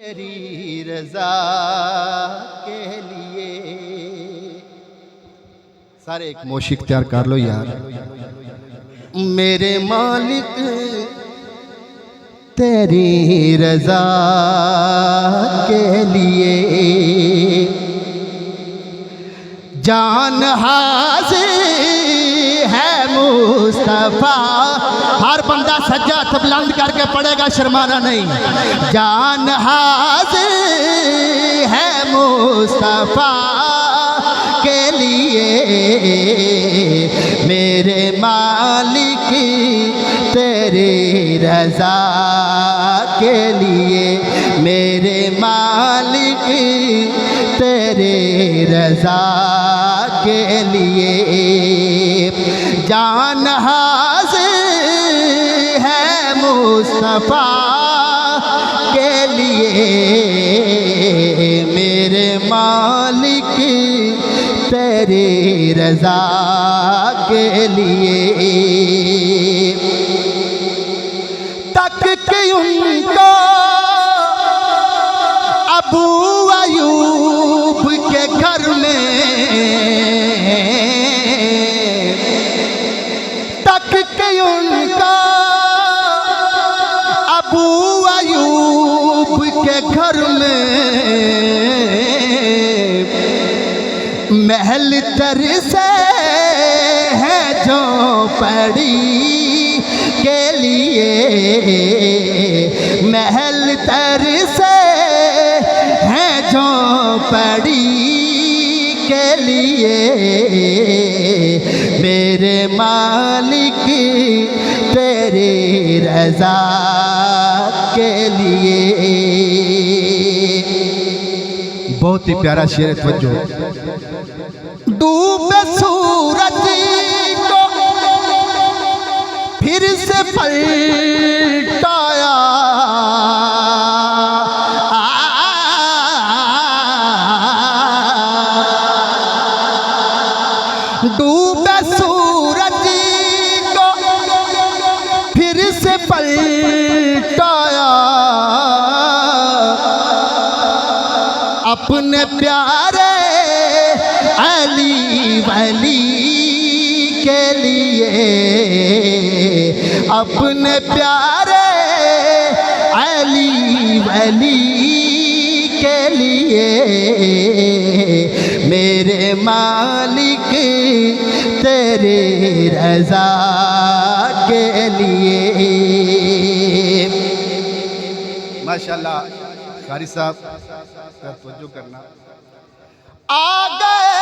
तेरी रजा के लिए। सारे एक मोशिक तैयार कर लो यार। मेरे मालिक तेरी रजा के लिए जान हाजिर है मुस्तफा। हर बंदा सज्जा हाथ बुलंद करके पढ़ेगा, शर्माना नहीं। जान हाजिर है मुस्तफा के लिए मेरे मालिक तेरी रजा के लिए। मेरे मालिक तेरी रजा के लिए जान हाजिर है मुस्तफा के लिए मेरे मालिक तेरी रजा के लिए। तक के उनको अबू अयूब के घर में तक के उनका अबू अयूब के घर में महल तर से है जो पड़ी के लिए। महल तर से है जो पड़ी के लिए मेरे मालिक तेरी रजा के लिए। बहुत ही प्यारा शेर, तवज्जो। डूबे सूरज को फिर से पलटाया डूबे सूरज को फिर से पलटाया अपने प्यारे अली वली के लिए। अपने प्यारे अली वली के लिए मेरे मालिक तेरी रजा के लिए। माशाल्लाह कारी साहब तवज्जो करना। आ गए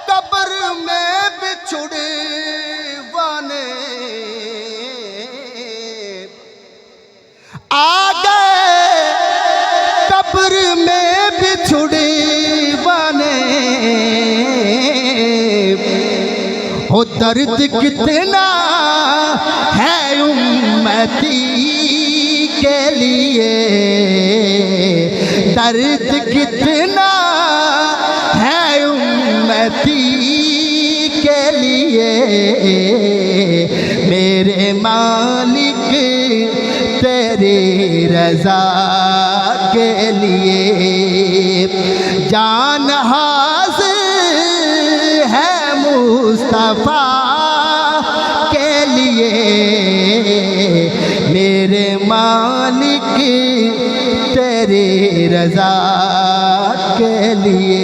कब्र में बिछुड़वाने आ गए कब्र में बिछुड़वाने हो दर्द कितना है उम्मती के लिए। दर्द कितना है उम्मती के लिए मेरे मालिक तेरी रजा के लिए जान हाजिर है मुस्तफा के लिए मेरे मालिक तेरी रजा के लिए।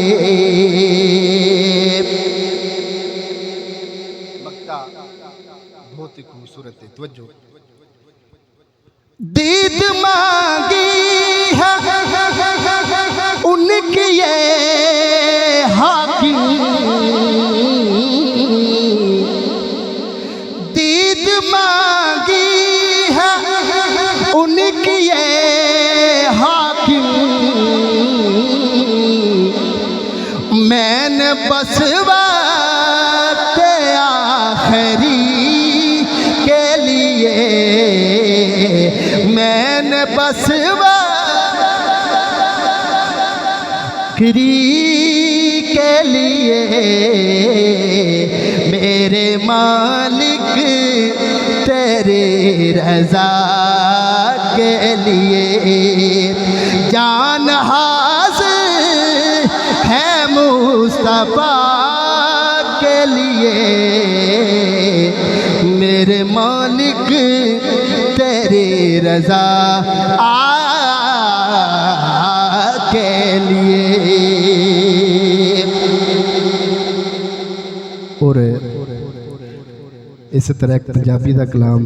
बहुत ही खूबसूरत है, तवज्जो। दीद मांगी है उनकी ये हाकिम। दीद मांगी है उनकी ये हाकिम। मैंने बसवा के आखिरी के लिए मैंने बसवा आखिरी के लिए मेरे मालिक तेरे रज़ा के लिए, जान हाज़िर है मुस्तफ़ा के लिए, मेरे मालिक तेरे रज़ा के लिए। और इस तरह एक पंजाबी का कलाम